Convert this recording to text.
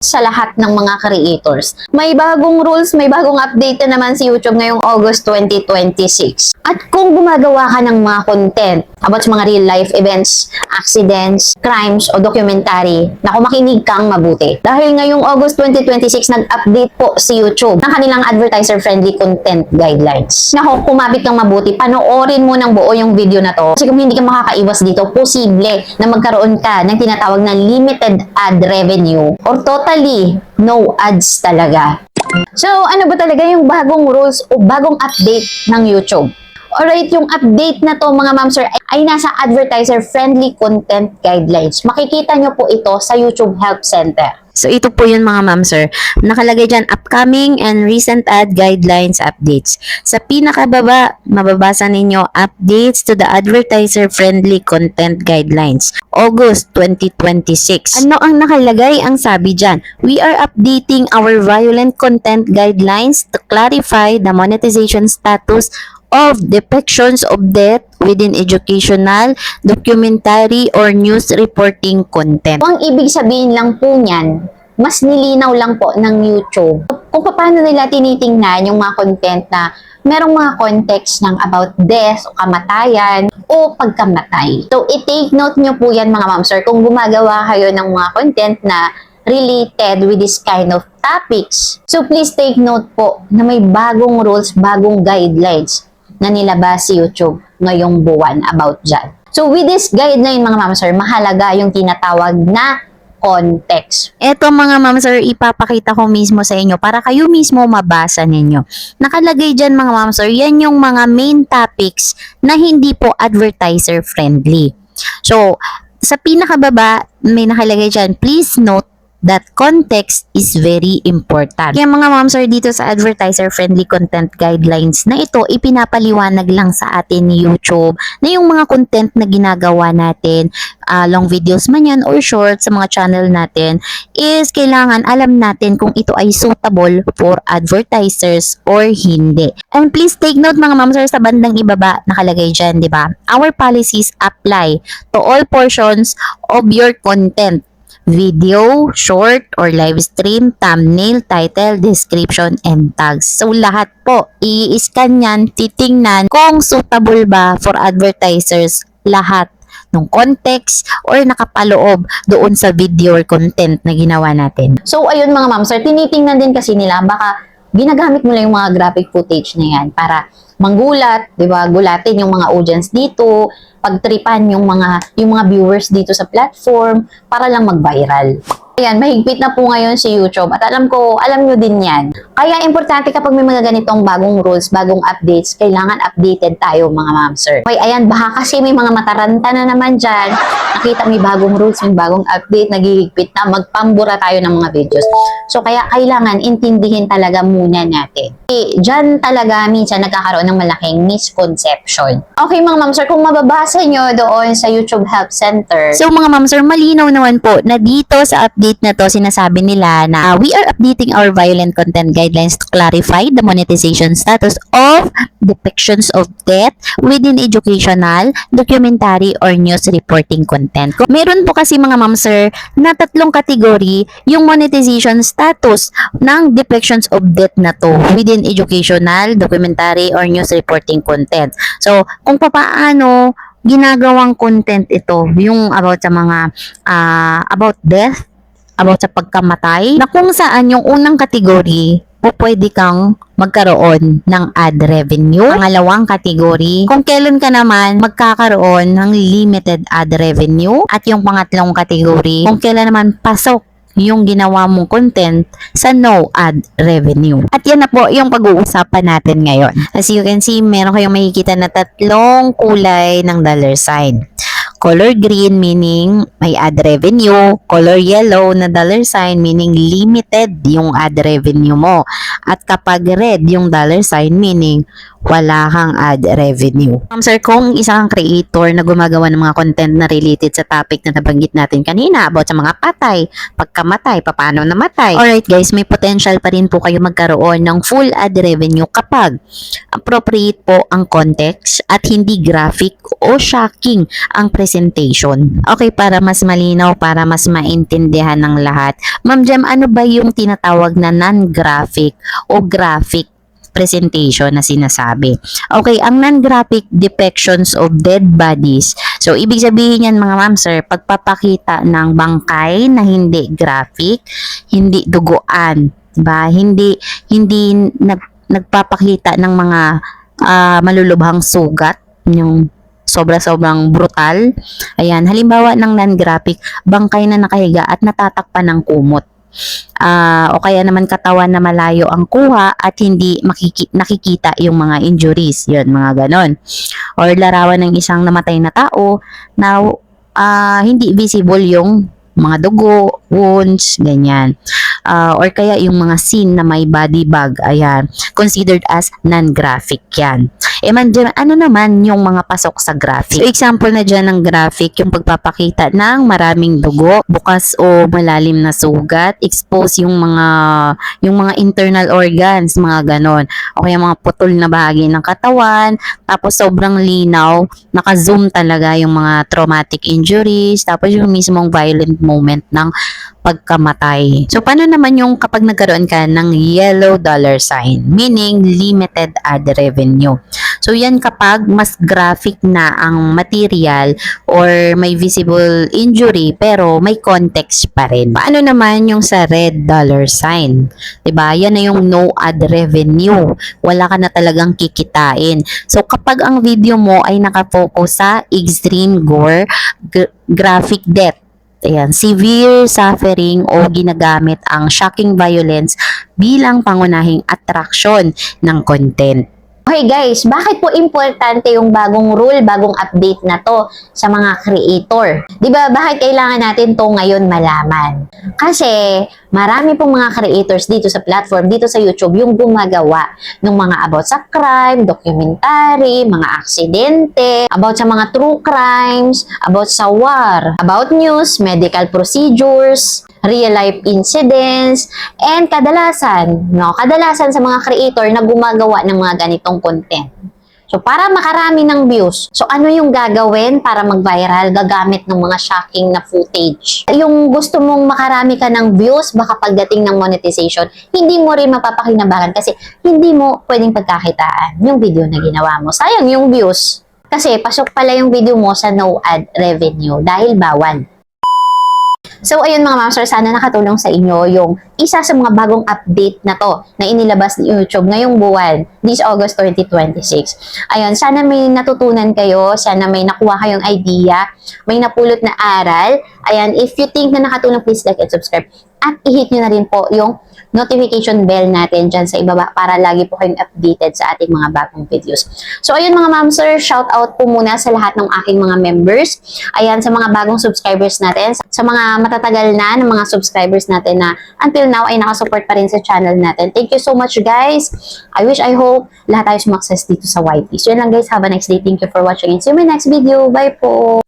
sa lahat ng mga creators. May bagong rules, may bagong update na naman si YouTube ngayong August 2026. At kung gumagawa ka ng mga content about sa mga real life events, accidents, crimes o documentary, naku, makinig kang mabuti. Dahil ngayong August 2026, nag-update po si YouTube ng kanilang advertiser-friendly content guidelines. Naku, kumapit kang mabuti, panoorin mo ng buo yung video na to. Kasi kung hindi ka makakaiwas dito, posible na magkaroon ka ng tinatawag na limited ad revenue or totally no ads talaga. So, ano ba talaga yung bagong rules o bagong update ng YouTube? Alright, yung update na to mga ma'am sir ay nasa advertiser-friendly content guidelines. Makikita nyo po ito sa YouTube Help Center. So, ito po yun mga ma'am sir. Nakalagay dyan, upcoming and recent ad guidelines updates. Sa pinakababa, mababasa ninyo, updates to the advertiser-friendly content guidelines. August 2026. Ano ang nakalagay? Ang sabi dyan, we are updating our violent content guidelines to clarify the monetization status of depictions of death within educational, documentary, or news reporting content. Ang ibig sabihin lang po niyan, mas nilinaw lang po ng YouTube kung paano nila tinitingnan yung mga content na merong mga context ng about death o kamatayan o pagkamatay. So, i-take note nyo po yan mga ma'am sir kung gumagawa kayo ng mga content na related with this kind of topics. So, please take note po na may bagong rules, bagong guidelines na nilabas si YouTube ngayong buwan about dyan. So, with this guideline mga ma'am sir, mahalaga yung tinatawag na context. Eto mga ma'am sir, ipapakita ko mismo sa inyo para kayo mismo mabasa ninyo. Nakalagay dyan mga ma'am sir, yan yung mga main topics na hindi po advertiser friendly. So, sa pinakababa, may nakalagay dyan, please note that context is very important. Kaya mga ma'am sir, dito sa advertiser-friendly content guidelines na ito, ipinapaliwanag lang sa atin ni YouTube na yung mga content na ginagawa natin, long videos man yan or short sa mga channel natin, is kailangan alam natin kung ito ay suitable for advertisers or hindi. And please take note mga ma'am sir, sa bandang ibaba, nakalagay dyan, di ba? Our policies apply to all portions of your content. Video, short, or live stream, thumbnail, title, description, and tags. So, lahat po, i-scan yan, titingnan kung suitable ba for advertisers lahat ng context or nakapaloob doon sa video or content na ginawa natin. So, ayun mga ma'am sir, tinitingnan din kasi nila, baka ginagamit mo lang yung mga graphic footage na yan para manggulat, di ba? Gulatin yung mga audience dito, pagtripan yung mga viewers dito sa platform para lang mag-viral. Ayan, mahigpit na po ngayon si YouTube at alam nyo din yan. Kaya importante kapag may mga ganitong bagong rules, bagong updates, kailangan updated tayo mga ma'am sir. Okay, ayan, baka kasi may mga mataranta na naman dyan. Nakita may bagong rules, may bagong update, naghihigpit na, magpambura tayo ng mga videos. So, kaya kailangan intindihin talaga muna natin. Dyan talaga minsan nagkakaroon ng malaking misconception. Okay mga ma'am sir, kung mababasa nyo doon sa YouTube Help Center. So mga ma'am sir, malinaw naman po na dito sa update na to, sinasabi nila na we are updating our violent content guidelines to clarify the monetization status of depictions of death within educational, documentary, or news reporting content. Meron po kasi mga ma'am sir na tatlong kategory yung monetization status ng depictions of death na to within educational, documentary, or news reporting content. So, kung papaano ginagawang content ito, yung about sa mga about death, about sa pagkamatay, na kung saan yung unang kategory po pwede kang magkaroon ng ad revenue. Pangalawang kategory, kung kailan ka naman magkakaroon ng limited ad revenue. At yung pangatlong kategory, kung kailan naman pasok yung ginawa mong content sa no ad revenue. At yan na po yung pag-uusapan natin ngayon. As you can see, meron kayong makikita na tatlong kulay ng dollar sign. Color green meaning may ad revenue, color yellow na dollar sign meaning limited yung ad revenue mo. At kapag red yung dollar sign meaning wala kang ad revenue. Sir, kung isa kang creator na gumagawa ng mga content na related sa topic na nabanggit natin kanina about sa mga patay, pagkamatay, paano namatay. Alright guys, may potential pa rin po kayo magkaroon ng full ad revenue kapag appropriate po ang context at hindi graphic o shocking ang presentation presentation. Okay, para mas malinaw, para mas maintindihan ng lahat. Ma'am Jem, ano ba yung tinatawag na non-graphic o graphic presentation na sinasabi? Okay, ang non-graphic depictions of dead bodies. So, ibig sabihin yan mga ma'am sir, pagpapakita ng bangkay na hindi graphic, hindi duguan, diba? Hindi nagpapakita ng mga malulubhang sugat, yung sobra-sobrang brutal. Ayan, halimbawa ng non-graphic, bangkay na nakahiga at natatakpan ng kumot. O kaya naman katawan na malayo ang kuha at hindi nakikita yung mga injuries, yun, mga ganon. Or larawan ng isang namatay na tao na hindi visible yung mga dugo, wounds, ganyan. Or kaya yung mga scene na may body bag, ayan, considered as non-graphic yan. Ano naman yung mga pasok sa graphic? So, example na dyan ng graphic, yung pagpapakita ng maraming dugo, bukas o malalim na sugat, expose yung mga internal organs, mga ganon. O kaya mga putol na bahagi ng katawan, tapos sobrang linaw, naka-zoom talaga yung mga traumatic injuries, tapos yung mismong violent moment ng pagkamatay. So, paano naman yung kapag nagkaroon ka ng yellow dollar sign, meaning limited ad revenue? So, yan kapag mas graphic na ang material or may visible injury pero may context pa rin. Paano naman yung sa red dollar sign? Diba? Yan na yung no ad revenue. Wala ka na talagang kikitain. So, kapag ang video mo ay nakafocus sa extreme gore, graphic death, ayan, severe suffering o ginagamit ang shocking violence bilang pangunahing attraction ng content. Okay guys, bakit po importante yung bagong rule, bagong update na to sa mga creator? Diba, bakit kailangan natin to ngayon malaman? Kasi marami pong mga creators dito sa platform, dito sa YouTube, yung gumagawa ng mga about sa crime, documentary, mga aksidente, about sa mga true crimes, about sa war, about news, medical procedures, real life incidents, and kadalasan sa mga creator na gumagawa ng mga ganitong content. So, para makarami ng views, so ano yung gagawin para mag-viral? Gagamit ng mga shocking na footage. Yung gusto mong makarami ka ng views, baka pagdating ng monetization, hindi mo rin mapapakinabangan kasi hindi mo pwedeng pagkakitaan yung video na ginawa mo. Sayang yung views. Kasi pasok pala yung video mo sa no ad revenue dahil bawal. So, ayun mga ma'am sir, sana nakatulong sa inyo yung isa sa mga bagong update na to na inilabas ni YouTube ngayong buwan, this August 2026. Ayun, sana may natutunan kayo, sana may nakuha kayong idea, may napulot na aral. Ayan, if you think na nakatulong, please like and subscribe. At i-hit nyo na rin po yung notification bell natin dyan sa ibaba para lagi po kayong updated sa ating mga bagong videos. So, ayun mga ma'am sir, shout out po muna sa lahat ng aking mga members. Ayan, sa mga bagong subscribers natin, sa mga matatagal na ng mga subscribers natin na until now ay nakasupport pa rin sa channel natin. Thank you so much guys. I hope lahat tayo sumakses dito sa YT. So, yun lang guys. Have a nice day. Thank you for watching and see you in my next video. Bye po!